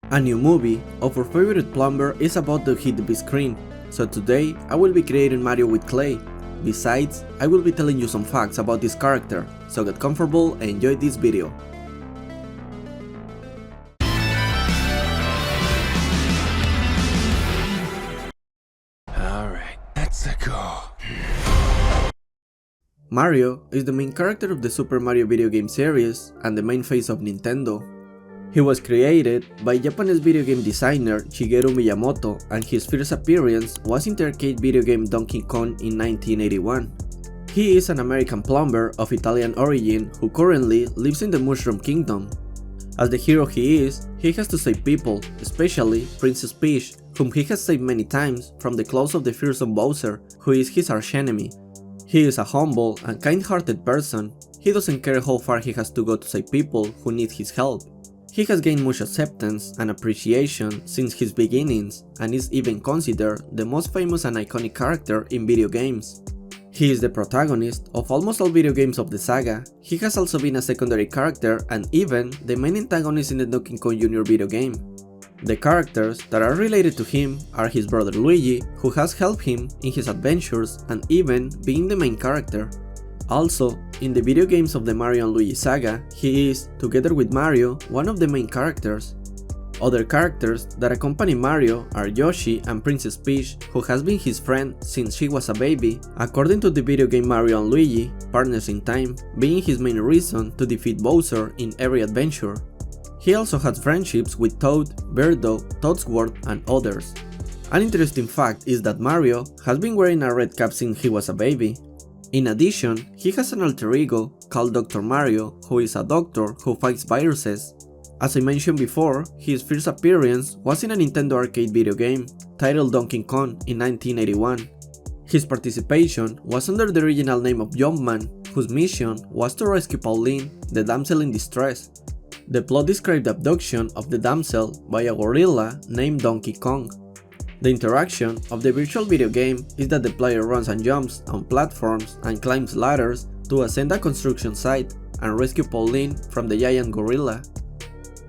A new movie of our favorite plumber is about to hit the big screen, so today I will be creating Mario with clay. Besides, I will be telling you some facts about this character, so get comfortable and enjoy this video. Alright, let's go. Mario is the main character of the Super Mario video game series and the main face of Nintendo. He was created by Japanese video game designer Shigeru Miyamoto, and his first appearance was in the arcade video game Donkey Kong in 1981. He is an American plumber of Italian origin who currently lives in the Mushroom Kingdom. As the hero he has to save people, especially Princess Peach, whom he has saved many times from the claws of the fearsome Bowser, who is his archenemy. He is a humble and kind-hearted person. He doesn't care how far he has to go to save people who need his help. He has gained much acceptance and appreciation since his beginnings, and is even considered the most famous and iconic character in video games. He is the protagonist of almost all video games of the saga. He has also been a secondary character and even the main antagonist in the Donkey Kong Jr. video game. The characters that are related to him are his brother Luigi, who has helped him in his adventures and even being the main character. Also, in the video games of the Mario and Luigi saga, he is, together with Mario, one of the main characters. Other characters that accompany Mario are Yoshi and Princess Peach, who has been his friend since she was a baby, according to the video game Mario and Luigi, partners in time, being his main reason to defeat Bowser in every adventure. He also had friendships with Toad, Birdo, Toadsworth, and others. An interesting fact is that Mario has been wearing a red cap since he was a baby. In addition, he has an alter ego called Dr. Mario, who is a doctor who fights viruses. As I mentioned before, his first appearance was in a Nintendo arcade video game titled Donkey Kong in 1981. His participation was under the original name of Jumpman, whose mission was to rescue Pauline, the damsel in distress. The plot described the abduction of the damsel by a gorilla named Donkey Kong. The interaction of the virtual video game is that the player runs and jumps on platforms and climbs ladders to ascend a construction site and rescue Pauline from the giant gorilla.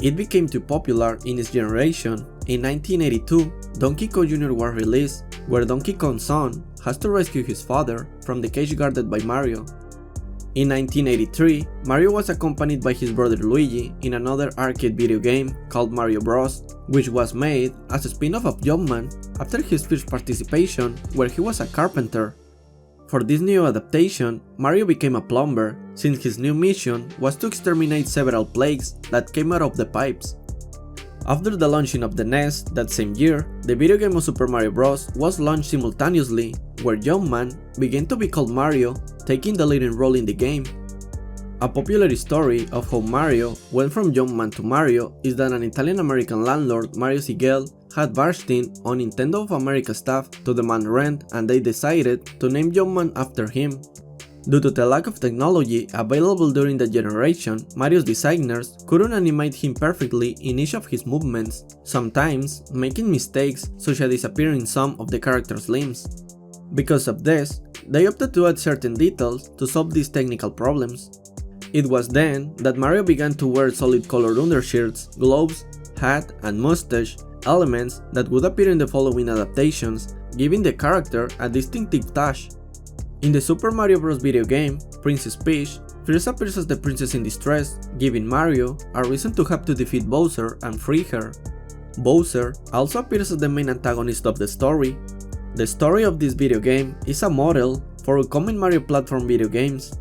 It became too popular in its generation. In 1982, Donkey Kong Jr. was released, where Donkey Kong's son has to rescue his father from the cage guarded by Mario. In 1983, Mario was accompanied by his brother Luigi in another arcade video game called Mario Bros., which was made as a spin-off of Jumpman after his first participation, where he was a carpenter. For this new adaptation, Mario became a plumber, since his new mission was to exterminate several plagues that came out of the pipes. After the launching of the NES that same year, the video game of Super Mario Bros. Was launched simultaneously, where Jumpman began to be called Mario, taking the leading role in the game. A popular story of how Mario went from Jumpman to Mario is that an Italian-American landlord, Mario Sigel, had barged in on Nintendo of America staff to demand rent, and they decided to name Jumpman after him. Due to the lack of technology available during that generation, Mario's designers couldn't animate him perfectly in each of his movements, sometimes making mistakes such as disappearing some of the character's limbs. Because of this, they opted to add certain details to solve these technical problems. It was then that Mario began to wear solid colored undershirts, gloves, hat, and mustache, elements that would appear in the following adaptations, giving the character a distinctive touch. In the Super Mario Bros. Video game, Princess Peach first appears as the princess in distress, giving Mario a reason to have to defeat Bowser and free her. Bowser also appears as the main antagonist of the story. The story of this video game is a model for upcoming Mario platform video games.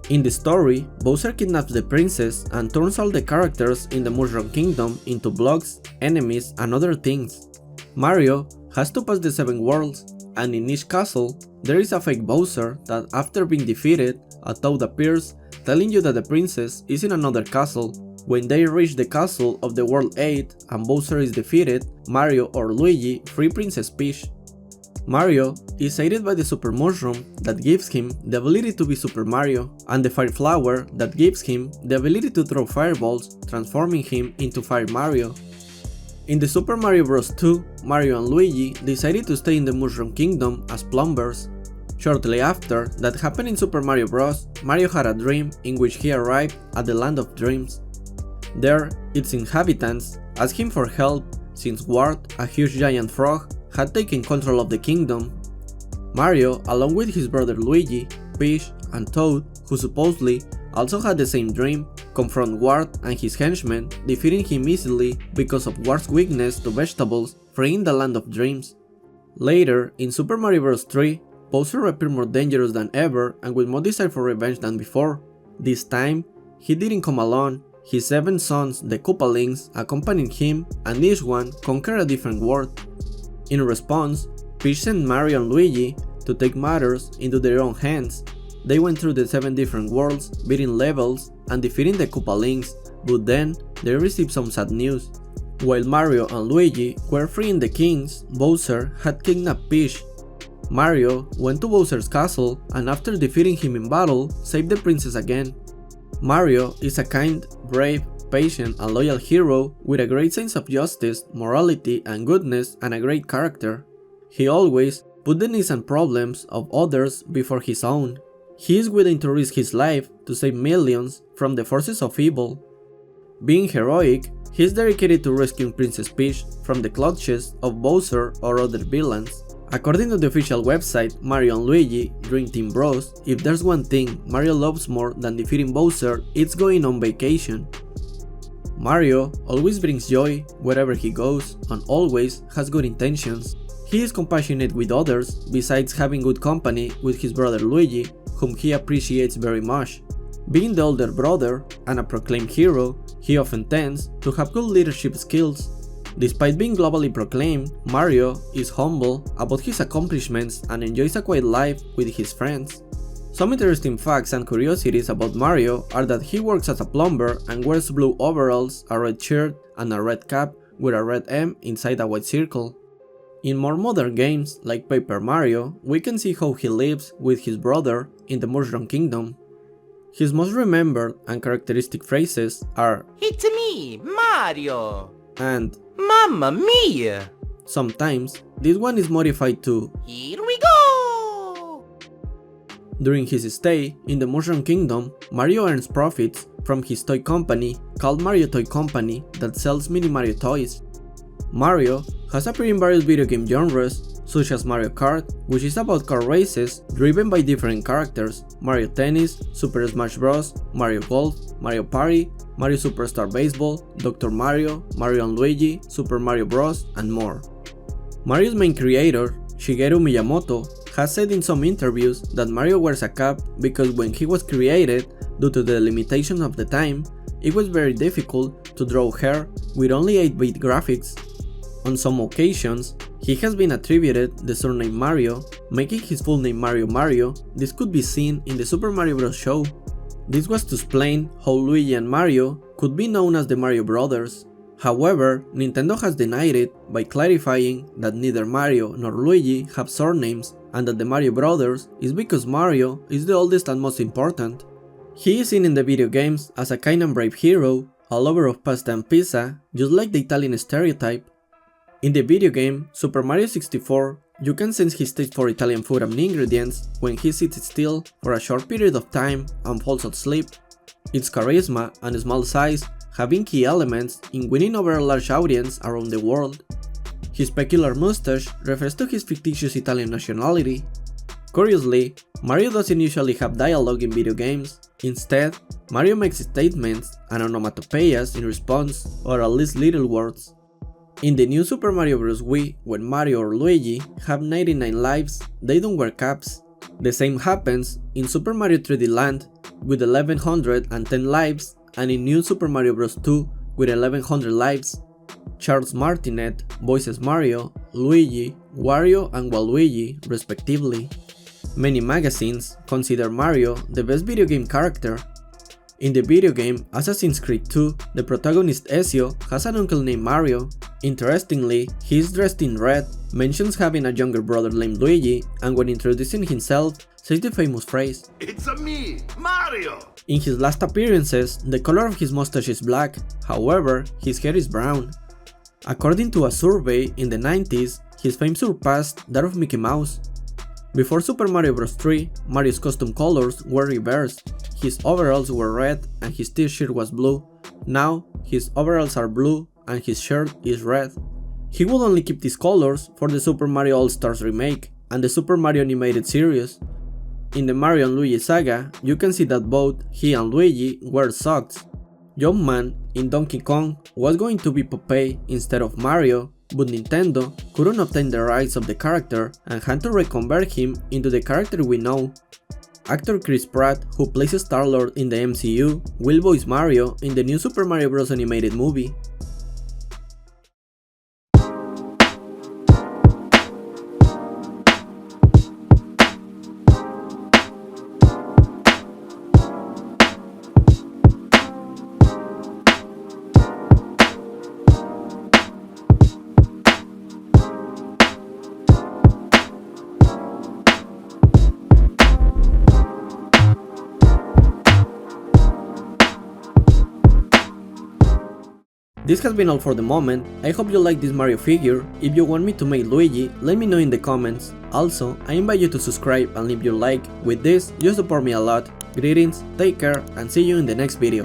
In the story, Bowser kidnaps the princess and turns all the characters in the Mushroom Kingdom into blocks, enemies, and other things. Mario has to pass the 7 worlds, and in each castle, there is a fake Bowser that, after being defeated, a Toad appears, telling you that the princess is in another castle. When they reach the castle of the World 8 and Bowser is defeated, Mario or Luigi free Princess Peach. Mario is aided by the Super Mushroom that gives him the ability to be Super Mario, and the Fire Flower that gives him the ability to throw fireballs, transforming him into Fire Mario. In the Super Mario Bros. 2, Mario and Luigi decided to stay in the Mushroom Kingdom as plumbers. Shortly after that happened in Super Mario Bros., Mario had a dream in which he arrived at the Land of Dreams. There, its inhabitants asked him for help since Wart, a huge giant frog, had taken control of the kingdom. Mario, along with his brother Luigi, Peach, and Toad, who supposedly also had the same dream, confront Wart and his henchmen, defeating him easily because of Wart's weakness to vegetables, freeing the Land of Dreams. Later, in Super Mario Bros. 3, Bowser appeared more dangerous than ever and with more desire for revenge than before. This time, he didn't come alone. His 7 sons, the Koopalings, accompanied him, and each one conquered a different world. In response, Peach sent Mario and Luigi to take matters into their own hands. They went through the 7 different worlds, beating levels and defeating the Koopalings, but then they received some sad news. While Mario and Luigi were freeing the kings, Bowser had kidnapped Peach. Mario went to Bowser's castle and after defeating him in battle, saved the princess again. Mario is a kind, brave, patient and loyal hero with a great sense of justice, morality and goodness and a great character. He always put the needs and problems of others before his own. He is willing to risk his life to save millions from the forces of evil. Being heroic, he is dedicated to rescuing Princess Peach from the clutches of Bowser or other villains. According to the official website Mario and Luigi Dream Team Bros, if there's one thing Mario loves more than defeating Bowser, it's going on vacation. Mario always brings joy wherever he goes and always has good intentions. He is compassionate with others besides having good company with his brother Luigi, whom he appreciates very much. Being the older brother and a proclaimed hero, he often tends to have good leadership skills. Despite being globally proclaimed, Mario is humble about his accomplishments and enjoys a quiet life with his friends. Some interesting facts and curiosities about Mario are that he works as a plumber and wears blue overalls, a red shirt, and a red cap with a red M inside a white circle. In more modern games, like Paper Mario, we can see how he lives with his brother in the Mushroom Kingdom. His most remembered and characteristic phrases are "It's me, Mario!" and "Mamma mia!" Sometimes, this one is modified to "Here we go!" During his stay in the Mushroom Kingdom, Mario earns profits from his toy company called Mario Toy Company that sells mini Mario toys. Mario has appeared in various video game genres, such as Mario Kart, which is about car races driven by different characters, Mario Tennis, Super Smash Bros., Mario Golf, Mario Party, Mario Superstar Baseball, Dr. Mario, Mario & Luigi, Super Mario Bros., and more. Mario's main creator, Shigeru Miyamoto, has said in some interviews that Mario wears a cap because when he was created, due to the limitations of the time, it was very difficult to draw hair with only 8-bit graphics. On some occasions, he has been attributed the surname Mario, making his full name Mario Mario. This could be seen in the Super Mario Bros. Show. This was to explain how Luigi and Mario could be known as the Mario Brothers. However, Nintendo has denied it by clarifying that neither Mario nor Luigi have surnames and that the Mario Brothers is because Mario is the oldest and most important. He is seen in the video games as a kind and brave hero, a lover of pasta and pizza, just like the Italian stereotype. In the video game Super Mario 64, you can sense his taste for Italian food and ingredients when he sits still for a short period of time and falls asleep. Its charisma and small size have been key elements in winning over a large audience around the world. His peculiar mustache refers to his fictitious Italian nationality. Curiously, Mario doesn't usually have dialogue in video games. Instead, Mario makes statements and onomatopoeias in response, or at least little words. In the new Super Mario Bros. Wii, when Mario or Luigi have 99 lives, they don't wear caps. The same happens in Super Mario 3D Land with 1110 lives and in New Super Mario Bros. 2 with 1100 lives. Charles Martinet voices Mario, Luigi, Wario and Waluigi respectively. Many magazines consider Mario the best video game character. In the video game Assassin's Creed 2, the protagonist Ezio has an uncle named Mario. Interestingly, he is dressed in red, mentions having a younger brother named Luigi, and when introducing himself, says the famous phrase, "It's me, Mario!" In his last appearances, the color of his mustache is black, however, his hair is brown. According to a survey in the 90s, his fame surpassed that of Mickey Mouse. Before Super Mario Bros. 3, Mario's costume colors were reversed. His overalls were red and his t-shirt was blue. Now, his overalls are blue and his shirt is red. He would only keep these colors for the Super Mario All-Stars remake and the Super Mario animated series. In the Mario and Luigi saga, you can see that both he and Luigi wear socks. Jumpman in Donkey Kong was going to be Popeye instead of Mario, but Nintendo couldn't obtain the rights of the character and had to reconvert him into the character we know. Actor Chris Pratt, who plays Star-Lord in the MCU, will voice Mario in the new Super Mario Bros. Animated movie. This has been all for the moment. I hope you like this Mario figure. If you want me to make Luigi, let me know in the comments. Also, I invite you to subscribe and leave your like. With this, you support me a lot. Greetings, take care, and see you in the next video.